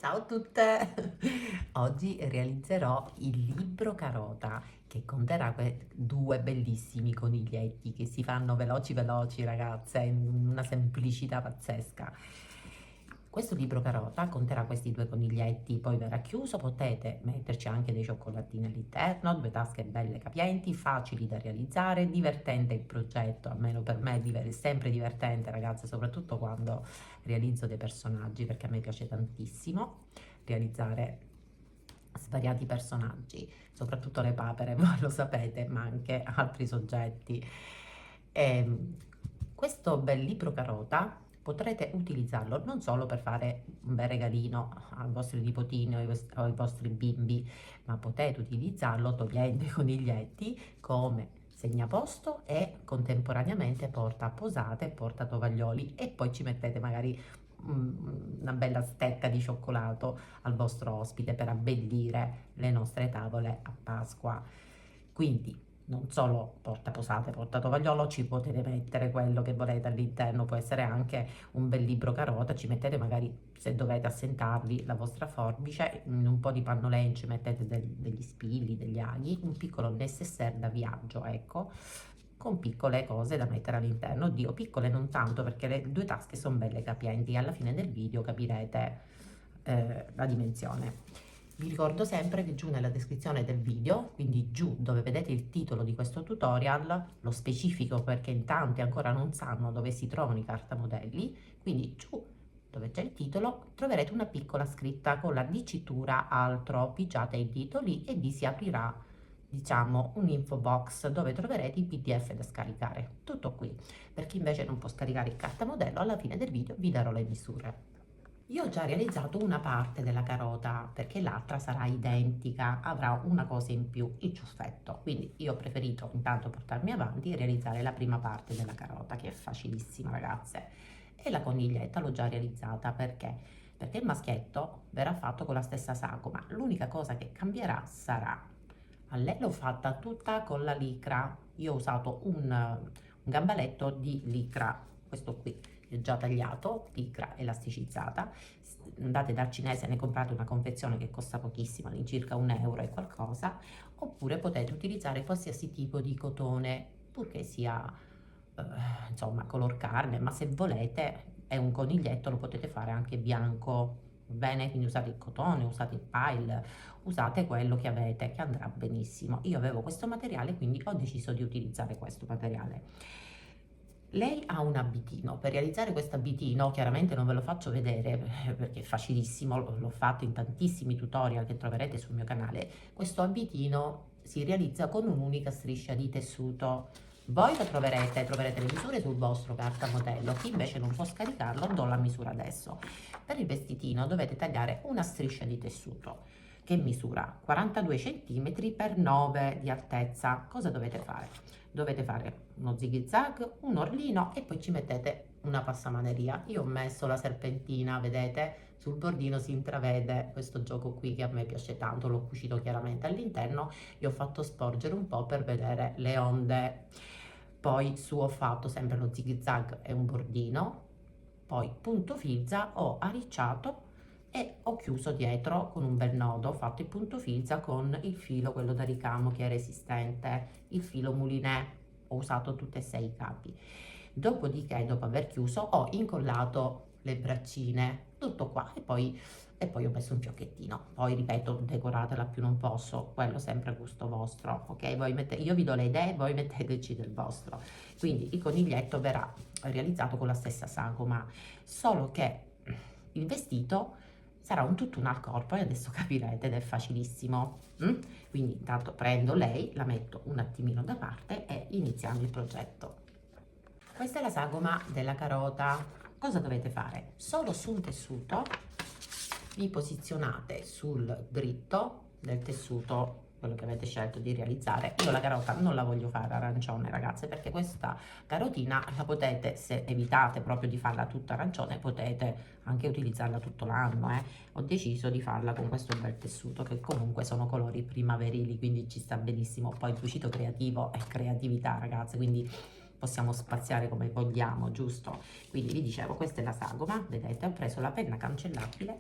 Ciao a tutte! Oggi realizzerò il libro Carota che conterrà due bellissimi coniglietti che si fanno veloci veloci, ragazze, in una semplicità pazzesca. Questo libro Carota conterrà questi due coniglietti, poi verrà chiuso, potete metterci anche dei cioccolatini all'interno, due tasche belle capienti, facili da realizzare, divertente il progetto, almeno per me è sempre divertente, ragazze, soprattutto quando realizzo dei personaggi, perché a me piace tantissimo realizzare svariati personaggi, soprattutto le papere, voi lo sapete, ma anche altri soggetti. E questo bel libro Carota potrete utilizzarlo non solo per fare un bel regalino ai vostri nipotini o ai vostri bimbi, ma potete utilizzarlo togliendo i coniglietti come segnaposto e contemporaneamente porta posate e porta tovaglioli, e poi ci mettete magari una bella stecca di cioccolato al vostro ospite per abbellire le nostre tavole a Pasqua. Quindi non solo porta posate, porta tovagliolo, ci potete mettere quello che volete all'interno, può essere anche un bel libro Carota, ci mettete magari, se dovete assentarvi, la vostra forbice, in un po' di pannolen ci mettete degli spilli, degli aghi, un piccolo necessaire da viaggio, ecco, con piccole cose da mettere all'interno. Oddio, piccole non tanto, perché le due tasche sono belle capienti, alla fine del video capirete la dimensione. Vi ricordo sempre che giù nella descrizione del video, quindi giù dove vedete il titolo di questo tutorial, lo specifico perché in tanti ancora non sanno dove si trovano i cartamodelli, quindi giù dove c'è il titolo troverete una piccola scritta con la dicitura altro, pigiate il dito lì e vi si aprirà, diciamo, un info box dove troverete i PDF da scaricare. Tutto qui. Per chi invece non può scaricare il cartamodello, alla fine del video vi darò le misure. Io ho già realizzato una parte della carota perché l'altra sarà identica, avrà una cosa in più, il ciuffetto. Quindi io ho preferito intanto portarmi avanti e realizzare la prima parte della carota, che è facilissima, ragazze. E la coniglietta l'ho già realizzata perché? Perché il maschietto verrà fatto con la stessa sagoma. L'unica cosa che cambierà sarà: a lei l'ho fatta tutta con la licra. Io ho usato un gambaletto di licra, questo qui è già tagliato, licra elasticizzata. Andate dal cinese, ne comprate una confezione che costa pochissimo, all'incirca 1 euro e qualcosa, oppure potete utilizzare qualsiasi tipo di cotone, purché sia insomma color carne, ma se volete è un coniglietto, lo potete fare anche bianco. Bene, quindi usate il cotone, usate il pile, usate quello che avete, che andrà benissimo. Io avevo questo materiale, quindi ho deciso di utilizzare questo materiale. Lei ha un abitino. Per realizzare questo abitino, chiaramente non ve lo faccio vedere perché è facilissimo, l'ho fatto in tantissimi tutorial che troverete sul mio canale. Questo abitino si realizza con un'unica striscia di tessuto. Voi lo troverete le misure sul vostro cartamodello. Chi invece non può scaricarlo, do la misura adesso. Per il vestitino dovete tagliare una striscia di tessuto che misura 42 cm per 9 di altezza. Cosa dovete fare? Dovete fare uno zig zag, un orlino e poi ci mettete una passamaneria. Io ho messo la serpentina, vedete? Sul bordino si intravede questo gioco qui che a me piace tanto, l'ho cucito chiaramente all'interno e ho fatto sporgere un po' per vedere le onde. Poi su ho fatto sempre lo zig zag e un bordino, poi punto filza, ho arricciato e ho chiuso dietro con un bel nodo. Ho fatto il punto filza con il filo, quello da ricamo che è resistente, il filo moulinet. Ho usato tutti e 6 i capi. Dopodiché, dopo aver chiuso, ho incollato le braccine, tutto qua, e poi ho messo un fiocchettino. Poi ripeto, decoratela più non posso, quello sempre a gusto vostro, ok? Io vi do le idee, voi metteteci del vostro. Quindi il coniglietto verrà realizzato con la stessa sagoma, solo che il vestito sarà un tutt'uno al corpo e adesso capirete ed è facilissimo. Quindi intanto prendo lei, la metto un attimino da parte e iniziamo il progetto. Questa è la sagoma della carota. Cosa dovete fare? Solo su un tessuto vi posizionate sul dritto del tessuto, quello che avete scelto di realizzare. Io la carota non la voglio fare arancione, ragazze, perché questa carotina la potete, se evitate proprio di farla tutta arancione, potete anche utilizzarla tutto l'anno. Ho deciso di farla con questo bel tessuto, che comunque sono colori primaverili, quindi ci sta benissimo. Poi il cucito creativo è creatività, ragazze, quindi possiamo spaziare come vogliamo, giusto? Quindi vi dicevo, questa è la sagoma, vedete, ho preso la penna cancellabile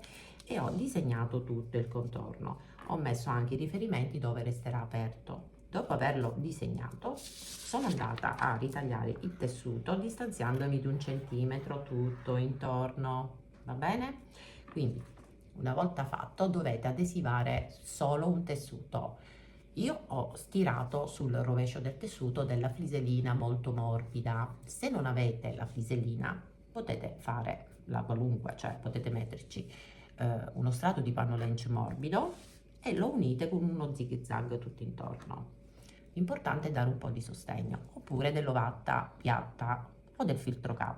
e ho disegnato tutto il contorno. Ho messo anche i riferimenti dove resterà aperto. Dopo averlo disegnato, sono andata a ritagliare il tessuto distanziandomi di 1 centimetro tutto intorno, va bene? Quindi una volta fatto dovete adesivare solo un tessuto. Io ho stirato sul rovescio del tessuto della fliselina molto morbida. Se non avete la fliselina potete fare la qualunque, cioè potete metterci uno strato di panno lance morbido e lo unite con uno zig zag tutto intorno. L'importante è dare un po' di sostegno, oppure dell'ovatta piatta o del filtro K.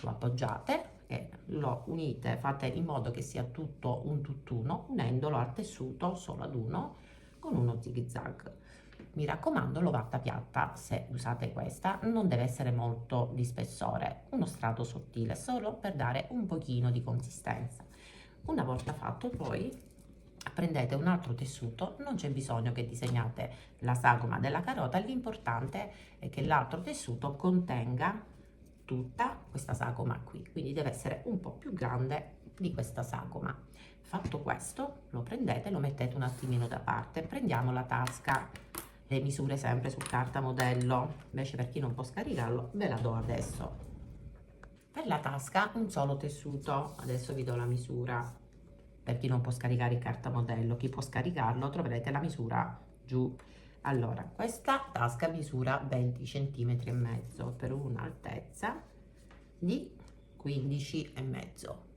Lo appoggiate e lo unite, fate in modo che sia tutto un tutt'uno, unendolo al tessuto solo ad uno con uno zig zag. Mi raccomando, l'ovatta piatta, se usate questa, non deve essere molto di spessore, uno strato sottile, solo per dare un pochino di consistenza. Una volta fatto, poi prendete un altro tessuto, non c'è bisogno che disegnate la sagoma della carota, l'importante è che l'altro tessuto contenga tutta questa sagoma qui, quindi deve essere un po' più grande di questa sagoma. Fatto questo, lo prendete, lo mettete un attimino da parte, prendiamo la tasca, le misure sempre su carta modello, invece per chi non può scaricarlo ve la do adesso. Per la tasca un solo tessuto, adesso vi do la misura per chi non può scaricare in carta modello, chi può scaricarlo troverete la misura giù. Allora, questa tasca misura 20 cm e mezzo per un'altezza di 15 e mezzo.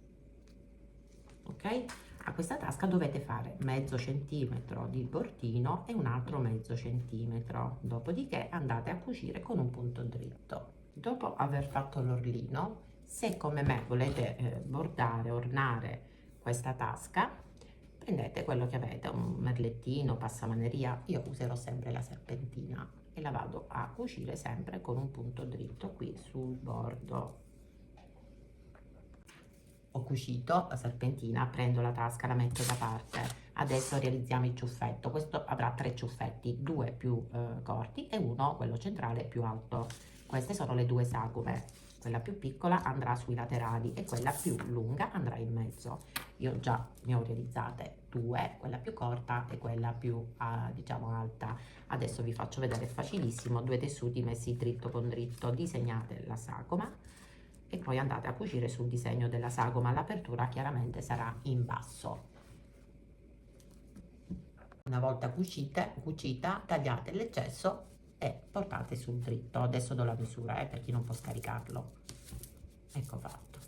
Ok? A questa tasca dovete fare mezzo centimetro di bordino e un altro mezzo centimetro, dopodiché andate a cucire con un punto dritto. Dopo aver fatto l'orlino, se come me volete bordare, ornare questa tasca, prendete quello che avete, un merlettino, passamaneria, io userò sempre la serpentina e la vado a cucire sempre con un punto dritto qui sul bordo. Ho cucito la serpentina, prendo la tasca, la metto da parte. Adesso realizziamo il ciuffetto. Questo avrà 3 ciuffetti, 2 più corti e uno, quello centrale, più alto. Queste sono le 2 sagome. Quella più piccola andrà sui laterali e quella più lunga andrà in mezzo. Io già ne ho realizzate 2, quella più corta e quella più diciamo alta. Adesso vi faccio vedere, è facilissimo, 2 tessuti messi dritto con dritto, disegnate la sagoma e poi andate a cucire sul disegno della sagoma. L'apertura chiaramente sarà in basso. Una volta cucita, tagliate l'eccesso e portate sul dritto. Adesso do la misura per chi non può scaricarlo. Ecco fatto.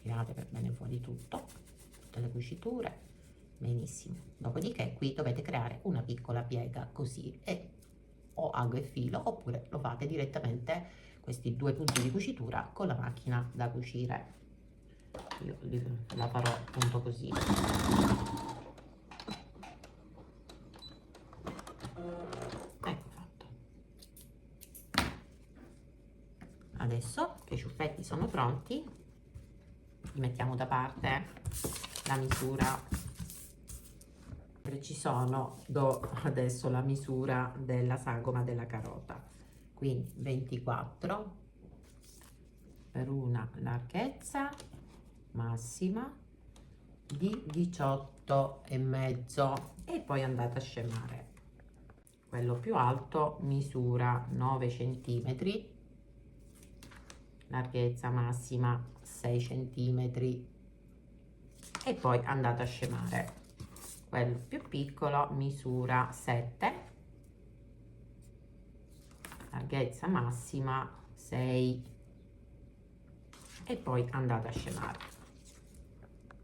Tirate per bene fuori tutto, tutte le cuciture, benissimo. Dopodiché qui dovete creare una piccola piega così e o ago e filo oppure lo fate direttamente questi 2 punti di cucitura con la macchina da cucire. Io la farò appunto così. Ecco fatto. Adesso che i ciuffetti sono pronti, li mettiamo da parte la misura. Do adesso la misura della sagoma della carota, quindi 24 per una larghezza massima di 18 e mezzo e poi andate a scemare. Quello più alto misura 9 centimetri, larghezza massima 6 centimetri e poi andate a scemare. Quello più piccolo misura 7, larghezza massima 6 e poi andate a scemare.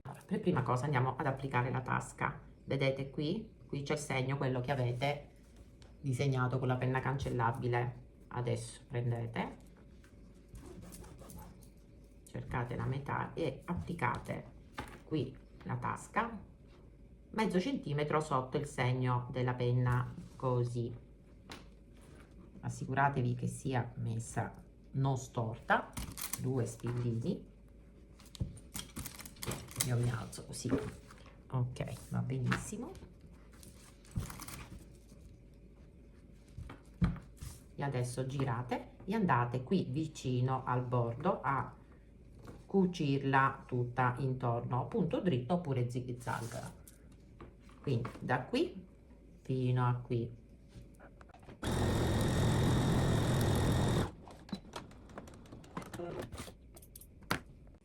Allora, per prima cosa andiamo ad applicare la tasca. Vedete qui c'è il segno, quello che avete disegnato con la penna cancellabile. Adesso prendete, cercate la metà e applicate qui la tasca mezzo centimetro sotto il segno della penna, così. Assicuratevi che sia messa non storta, 2 spillini. Io mi alzo così, ok, va benissimo. E adesso girate e andate qui vicino al bordo a cucirla tutta intorno, punto dritto oppure zig zag. Quindi da qui fino a qui.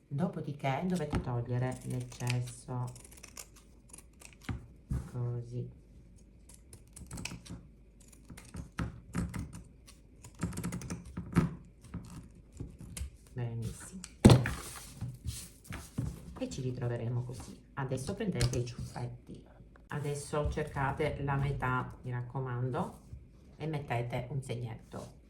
Dopodiché dovete togliere l'eccesso, così. Benissimo. E ci ritroveremo così. Adesso prendete i ciuffetti. Adesso cercate la metà, mi raccomando, e mettete un segnetto.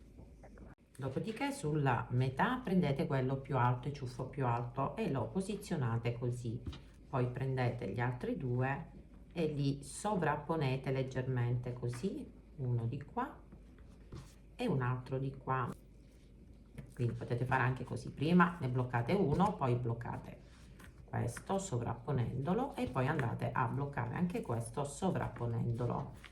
Dopodiché sulla metà prendete quello più alto, il ciuffo più alto, e lo posizionate così. Poi prendete gli altri due e li sovrapponete leggermente così, uno di qua e un altro di qua. Quindi potete fare anche così: prima ne bloccate uno, poi bloccate questo sovrapponendolo e poi andate a bloccare anche questo sovrapponendolo.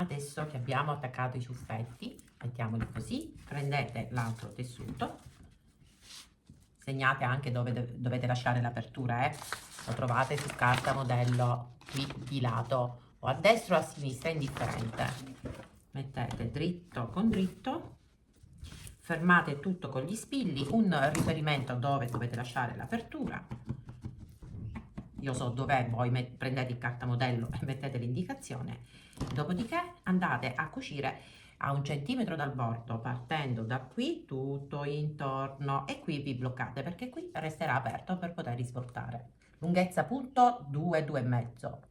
Adesso che abbiamo attaccato i ciuffetti, mettiamoli così, prendete l'altro tessuto, segnate anche dove dovete lasciare l'apertura, lo trovate su carta modello qui di lato o a destra o a sinistra, indifferente. Mettete dritto con dritto, fermate tutto con gli spilli, un riferimento dove dovete lasciare l'apertura. Io so dov'è, voi prendete il cartamodello e mettete l'indicazione. Dopodiché andate a cucire a 1 centimetro dal bordo, partendo da qui tutto intorno, e qui vi bloccate perché qui resterà aperto per poter risvoltare. Lunghezza punto 2, 2,5.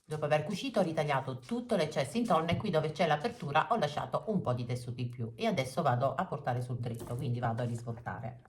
Dopo aver cucito ho ritagliato tutto l'eccesso intorno e qui dove c'è l'apertura ho lasciato un po' di tessuto in più e adesso vado a portare sul dritto, quindi vado a risvoltare.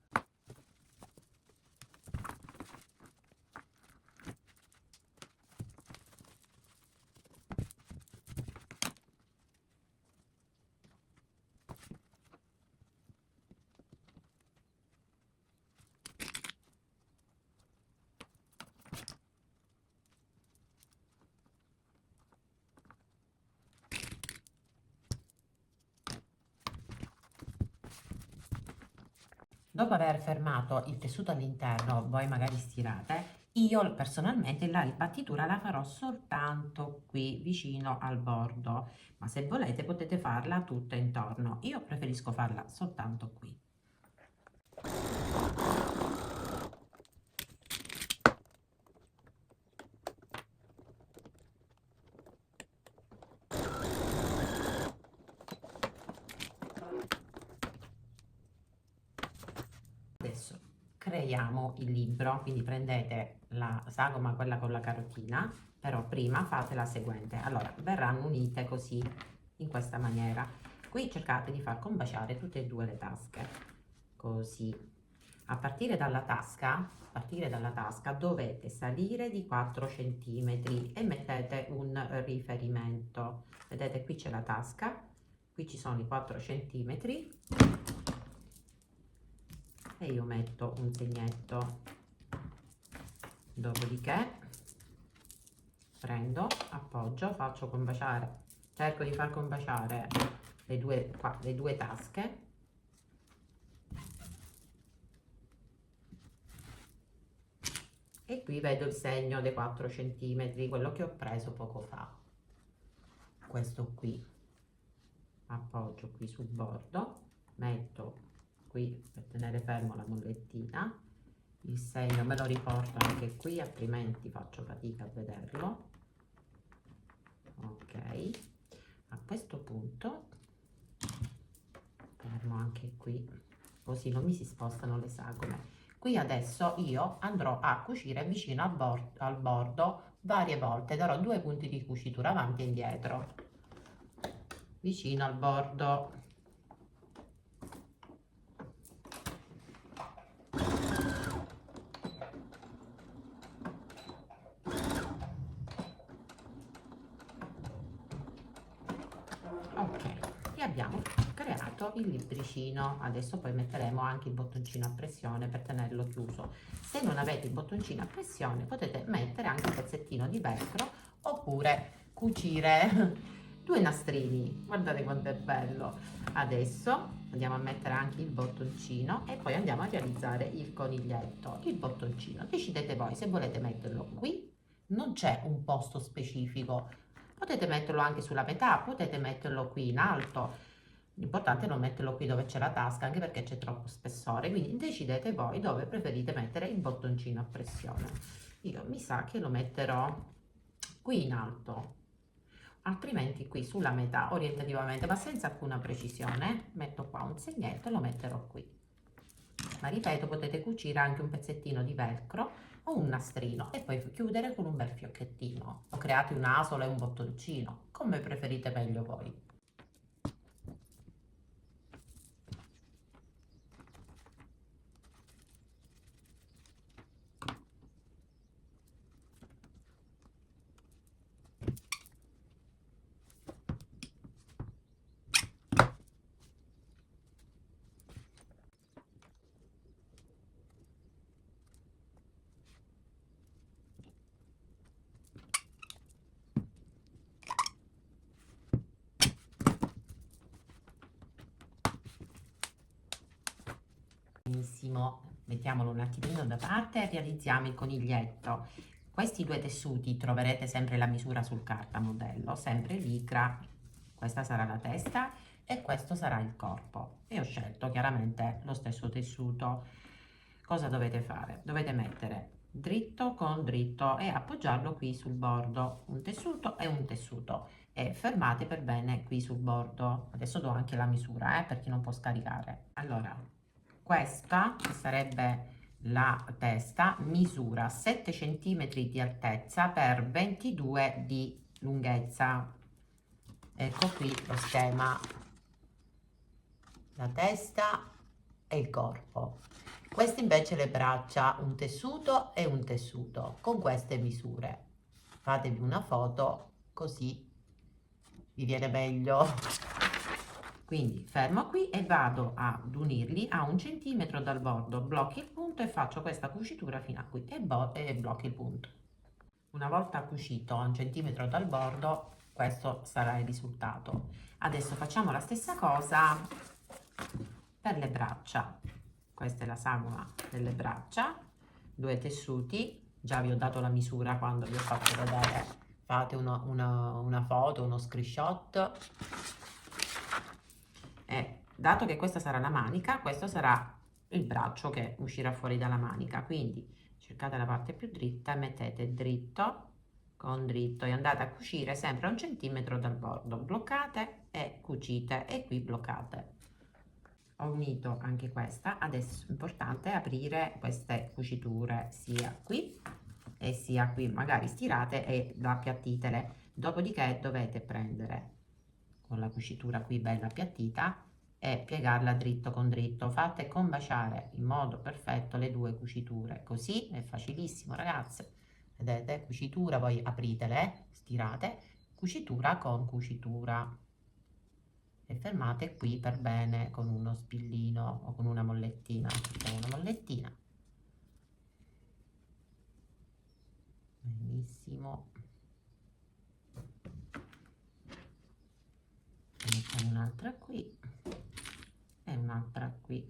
Dopo aver fermato il tessuto all'interno, voi magari stirate, io personalmente la ribattitura la farò soltanto qui vicino al bordo, ma se volete potete farla tutta intorno. Io preferisco farla soltanto qui. Adesso creiamo il libro, quindi prendete la sagoma, quella con la carotina, però prima fate la seguente. Allora, verranno unite così, in questa maniera. Qui cercate di far combaciare tutte e due le tasche, così. A partire dalla tasca dovete salire di 4 centimetri e mettete un riferimento. Vedete, qui c'è la tasca, qui ci sono i 4 centimetri e io metto un segnetto. Dopodiché prendo, appoggio, faccio combaciare, cerco di far combaciare le due tasche e qui vedo il segno dei 4 centimetri, quello che ho preso poco fa. Questo qui appoggio qui sul bordo, metto qui per tenere fermo la mollettina, il segno me lo riporto anche qui, altrimenti faccio fatica a vederlo. Ok, a questo punto fermo anche qui, così non mi si spostano le sagome. Qui adesso io andrò a cucire vicino al bordo varie volte, darò 2 punti di cucitura avanti e indietro, vicino al bordo. abbiamo creato il libricino. Adesso poi metteremo anche il bottoncino a pressione per tenerlo chiuso. Se non avete il bottoncino a pressione potete mettere anche un pezzettino di velcro oppure cucire due nastrini. Guardate quanto è bello. Adesso andiamo a mettere anche il bottoncino e poi andiamo a realizzare il coniglietto. Il bottoncino decidete voi se volete metterlo qui, non c'è un posto specifico, potete metterlo anche sulla metà, potete metterlo qui in alto. L'importante è non metterlo qui dove c'è la tasca, anche perché c'è troppo spessore, quindi decidete voi dove preferite mettere il bottoncino a pressione. Io mi sa che lo metterò qui in alto, altrimenti qui sulla metà orientativamente, ma senza alcuna precisione. Metto qua un segnetto e lo metterò qui, ma ripeto, potete cucire anche un pezzettino di velcro o un nastrino e poi chiudere con un bel fiocchettino o create un'asola e un bottoncino, come preferite meglio voi. Benissimo, mettiamolo un attimino da parte e realizziamo il coniglietto. Questi due tessuti troverete sempre la misura sul cartamodello, sempre licra. Questa sarà la testa e questo sarà il corpo. E ho scelto chiaramente lo stesso tessuto. Cosa dovete fare? Dovete mettere dritto con dritto e appoggiarlo qui sul bordo, un tessuto e un tessuto, e fermate per bene qui sul bordo. Adesso do anche la misura, per chi non può scaricare. Allora, questa, che sarebbe la testa, misura 7 cm di altezza per 22 di lunghezza. Ecco qui lo schema, la testa e il corpo. Queste invece le braccia, un tessuto e un tessuto, con queste misure. Fatevi una foto così vi viene meglio. Quindi fermo qui e vado ad unirli a 1 centimetro dal bordo, blocchi il punto e faccio questa cucitura fino a qui e blocchi il punto. Una volta cucito a 1 centimetro dal bordo, questo sarà il risultato. Adesso facciamo la stessa cosa per le braccia. Questa è la sagoma delle braccia, due tessuti, già vi ho dato la misura quando vi ho fatto vedere, fate una foto, uno screenshot. E dato che questa sarà la manica, questo sarà il braccio che uscirà fuori dalla manica, quindi cercate la parte più dritta e mettete dritto con dritto e andate a cucire sempre a 1 centimetro dal bordo, bloccate e cucite e qui bloccate. Ho unito anche questa, adesso è importante aprire queste cuciture sia qui e sia qui, magari stirate e appiattitele, dopodiché dovete prendere con la cucitura qui bella appiattita e piegarla dritto con dritto. Fate combaciare in modo perfetto le due cuciture, così è facilissimo ragazze. Vedete, cucitura, poi apritele, stirate, cucitura con cucitura e fermate qui per bene con uno spillino o con una mollettina. Facciamo una mollettina. Benissimo. Mettiamo un'altra qui e un'altra qui.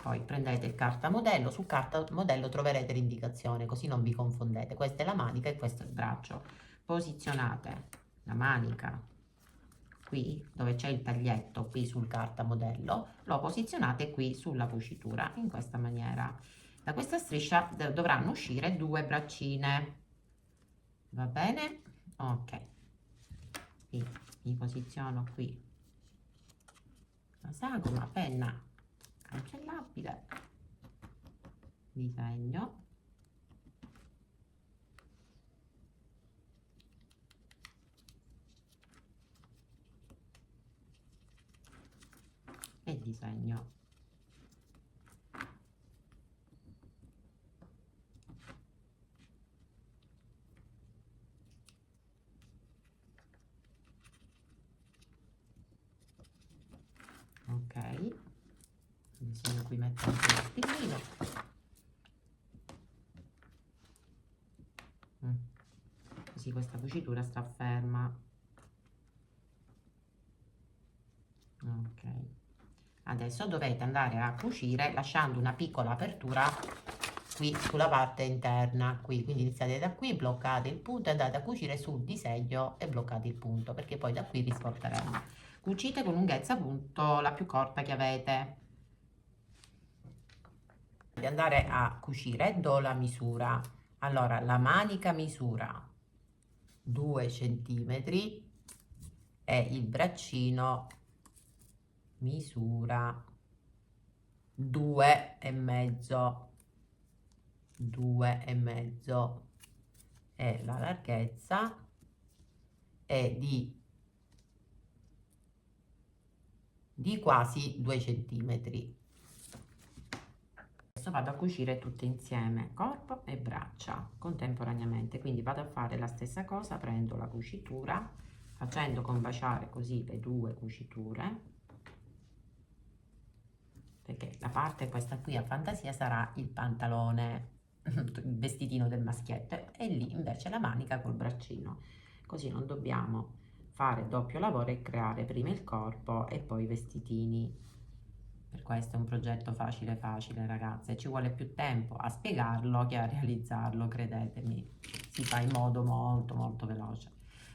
Poi prendete il cartamodello, sul cartamodello troverete l'indicazione, così non vi confondete. Questa è la manica e questo è il braccio. Posizionate la manica qui dove c'è il taglietto, qui sul cartamodello, lo posizionate qui sulla cucitura in questa maniera. Da questa striscia dovranno uscire due braccine, va bene? Ok, quindi mi posiziono qui la sagoma, penna cancellabile, disegno e disegno. in cui mettere anche lo spillino. Così questa cucitura sta ferma. Ok, adesso dovete andare a cucire lasciando una piccola apertura qui sulla parte interna, qui, quindi iniziate da qui, bloccate il punto e andate a cucire sul disegno e bloccate il punto, perché poi da qui risporteremo. Cucite con lunghezza appunto la più corta che avete. Di andare a cucire do la misura. Allora la manica misura 2 centimetri e il braccino misura 2,5 e la larghezza è di quasi 2 centimetri. Adesso vado a cucire tutte insieme corpo e braccia contemporaneamente, quindi vado a fare la stessa cosa, prendo la cucitura facendo combaciare così le due cuciture, perché la parte questa qui a fantasia sarà il pantalone, il vestitino del maschietto, e lì invece la manica col braccino, così non dobbiamo fare doppio lavoro e creare prima il corpo e poi i vestitini. Per questo è un progetto facile facile, ragazze, ci vuole più tempo a spiegarlo che a realizzarlo, credetemi, si fa in modo molto molto veloce.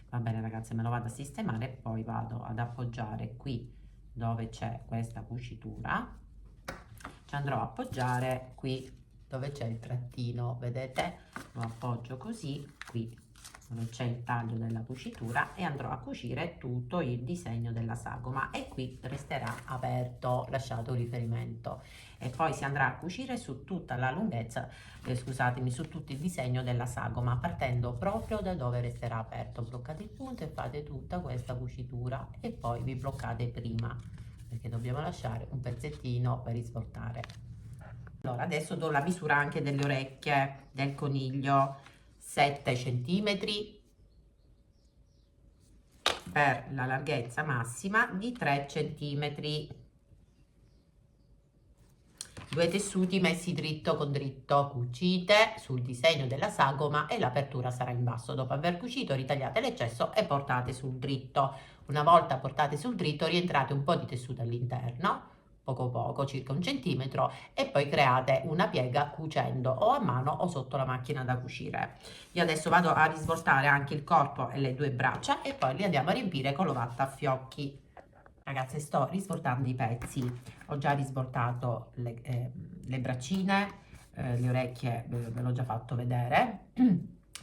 Va bene ragazze, me lo vado a sistemare e poi vado ad appoggiare qui dove c'è questa cucitura, ci andrò a appoggiare qui dove c'è il trattino, vedete? Lo appoggio così qui dove c'è il taglio della cucitura e andrò a cucire tutto il disegno della sagoma, e qui resterà aperto, lasciato un riferimento, e poi si andrà a cucire su tutta la lunghezza, scusatemi, su tutto il disegno della sagoma, partendo proprio da dove resterà aperto. Bloccate il punto e fate tutta questa cucitura e poi vi bloccate prima, perché dobbiamo lasciare un pezzettino per risvoltare. Allora adesso do la misura anche delle orecchie del coniglio, 7 centimetri per la larghezza massima di 3 centimetri. Due tessuti messi dritto con dritto, cucite sul disegno della sagoma e l'apertura sarà in basso. Dopo aver cucito ritagliate l'eccesso e portate sul dritto. Una volta portate sul dritto rientrate un po' di tessuto all'interno, poco poco, circa 1 centimetro, e poi create una piega cucendo o a mano o sotto la macchina da cucire. Io adesso vado a risvoltare anche il corpo e le due braccia e poi li andiamo a riempire con l'ovatta a fiocchi. Ragazze, sto risvoltando i pezzi, ho già risvoltato le braccine, le orecchie ve l'ho già fatto vedere.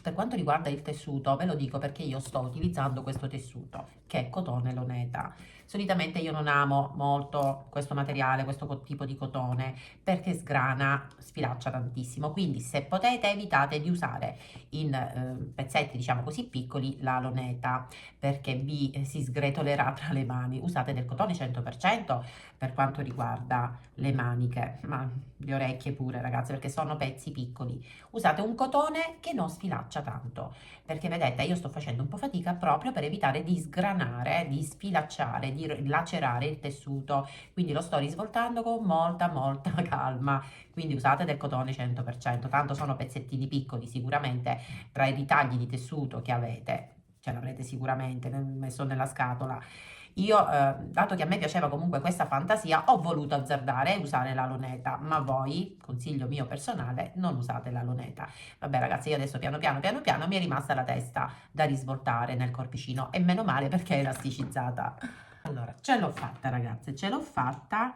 Per quanto riguarda il tessuto, ve lo dico perché io sto utilizzando questo tessuto che è cotone Loneta. Solitamente io non amo molto questo materiale, questo tipo di cotone, perché sgrana, sfilaccia tantissimo, quindi se potete evitate di usare in pezzetti diciamo così piccoli la Loneta, perché vi si sgretolerà tra le mani. Usate del cotone 100% per quanto riguarda le maniche, ma le orecchie pure ragazze, perché sono pezzi piccoli. Usate un cotone che non sfilaccia tanto, perché vedete io sto facendo un po' fatica proprio per evitare di sgranare, di sfilacciare, di lacerare il tessuto, quindi lo sto risvoltando con molta calma. Quindi usate del cotone 100%, tanto sono pezzettini piccoli, sicuramente tra i ritagli di tessuto che avete ce l'avrete sicuramente messo nella scatola. Io, dato che a me piaceva comunque questa fantasia, ho voluto azzardare e usare la Loneta, ma voi, consiglio mio personale, non usate la Loneta. Vabbè ragazzi, io adesso piano piano mi è rimasta la testa da risvoltare nel corpicino, e meno male perché è elasticizzata. Allora, ce l'ho fatta ragazze, ce l'ho fatta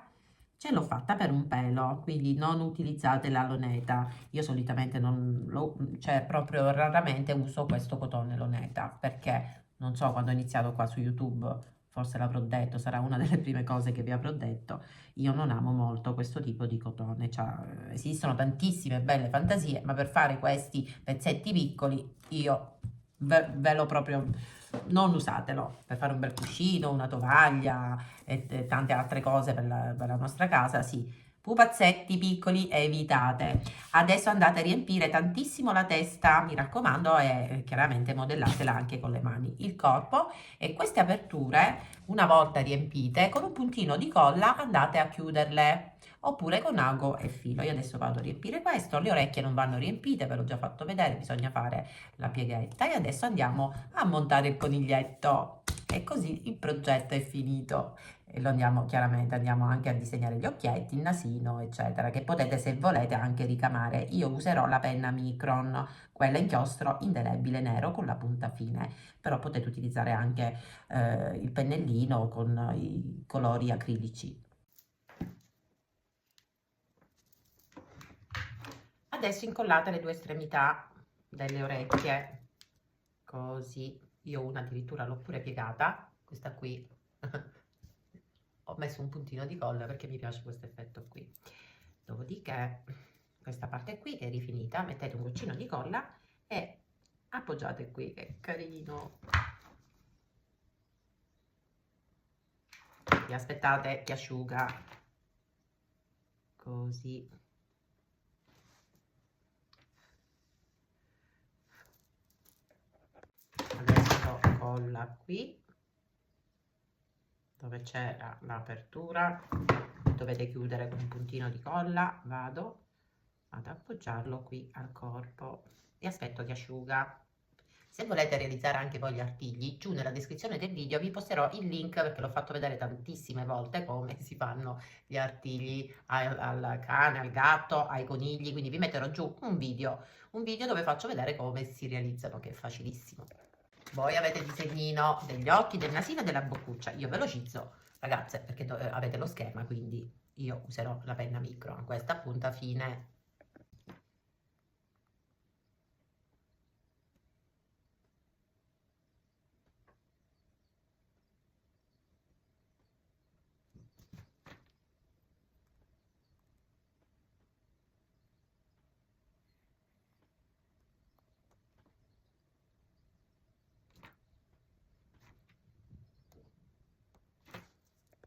per un pelo, quindi non utilizzate la Loneta. Io solitamente non lo, cioè proprio raramente uso questo cotone Loneta, perché non so, quando ho iniziato qua su YouTube, forse l'avrò detto, sarà una delle prime cose che vi avrò detto, io non amo molto questo tipo di cotone, cioè, esistono tantissime belle fantasie, ma per fare questi pezzetti piccoli io ve lo proprio, non usatelo, per fare un bel cuscino, una tovaglia e tante altre cose per la nostra casa, sì, Pupazzetti piccoli evitate. Adesso andate a riempire tantissimo la testa, mi raccomando, e chiaramente modellatela anche con le mani, il corpo, e queste aperture, una volta riempite, con un puntino di colla andate a chiuderle, oppure con ago e filo. Io adesso vado a riempire questo, le orecchie non vanno riempite, ve l'ho già fatto vedere, bisogna fare la pieghetta, e adesso andiamo a montare il coniglietto, e così il progetto è finito. E lo andiamo, chiaramente andiamo anche a disegnare gli occhietti, il nasino, eccetera, che potete, se volete, anche ricamare. Io userò la penna Micron, quella inchiostro indelebile nero con la punta fine, però potete utilizzare anche il pennellino con i colori acrilici. Adesso incollate le due estremità delle orecchie, così. Io una addirittura l'ho pure piegata, questa qui. Ho messo un puntino di colla perché mi piace questo effetto qui. Dopodiché questa parte qui che è rifinita, mettete un goccino di colla e appoggiate qui, che carino. E aspettate che asciuga, così. Adesso colla qui dove c'era l'apertura, dovete chiudere con un puntino di colla, vado ad appoggiarlo qui al corpo e aspetto che asciuga. Se volete realizzare anche voi gli artigli, giù nella descrizione del video vi posterò il link, perché l'ho fatto vedere tantissime volte come si fanno gli artigli al cane, al gatto, ai conigli, quindi vi metterò giù un video dove faccio vedere come si realizzano, che è facilissimo. Voi avete il disegnino degli occhi, del nasino e della boccuccia. Io velocizzo, ragazze, perché avete lo schema, quindi io userò la penna Micron, questa punta fine.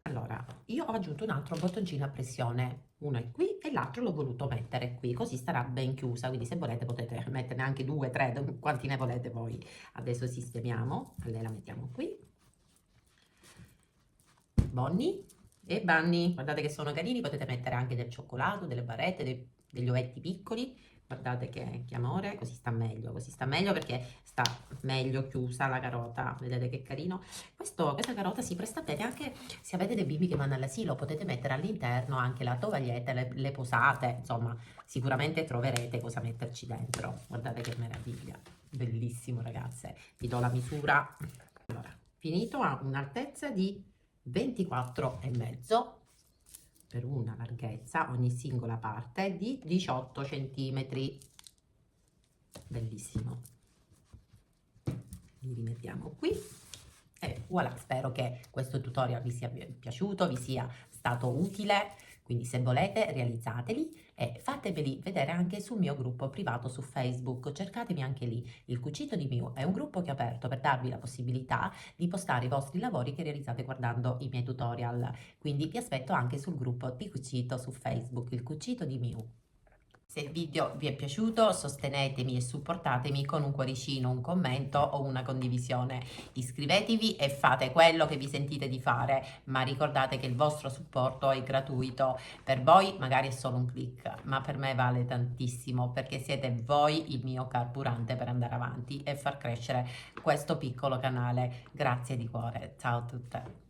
Allora, io ho aggiunto un altro bottoncino a pressione, uno è qui e l'altro l'ho voluto mettere qui, così starà ben chiusa, quindi se volete potete metterne anche 2, 3, quanti ne volete voi. Adesso sistemiamo, lei la mettiamo qui. Bonnie e Bunny, guardate che sono carini, potete mettere anche del cioccolato, delle barrette, degli ovetti piccoli. Guardate che amore, così sta meglio perché sta meglio chiusa la carota, vedete che carino. Questa carota si presta bene anche se avete dei bimbi che vanno all'asilo, potete mettere all'interno anche la tovaglietta, le posate, insomma, sicuramente troverete cosa metterci dentro. Guardate che meraviglia, bellissimo ragazze. Vi do la misura. Allora, finito, ha un'altezza di 24,5 per una larghezza, ogni singola parte di 18 centimetri. Bellissimo. Li rimettiamo qui e voilà, spero che questo tutorial vi sia piaciuto, vi sia stato utile, quindi se volete realizzateli e fatemeli vedere anche sul mio gruppo privato su Facebook, cercatemi anche lì. Il Cucito di Miu è un gruppo che ho aperto per darvi la possibilità di postare i vostri lavori che realizzate guardando i miei tutorial, quindi vi aspetto anche sul gruppo di Cucito su Facebook, il Cucito di Miu. Se il video vi è piaciuto, sostenetemi e supportatemi con un cuoricino, un commento o una condivisione. Iscrivetevi e fate quello che vi sentite di fare, ma ricordate che il vostro supporto è gratuito. Per voi magari è solo un click, ma per me vale tantissimo, perché siete voi il mio carburante per andare avanti e far crescere questo piccolo canale. Grazie di cuore. Ciao a tutte.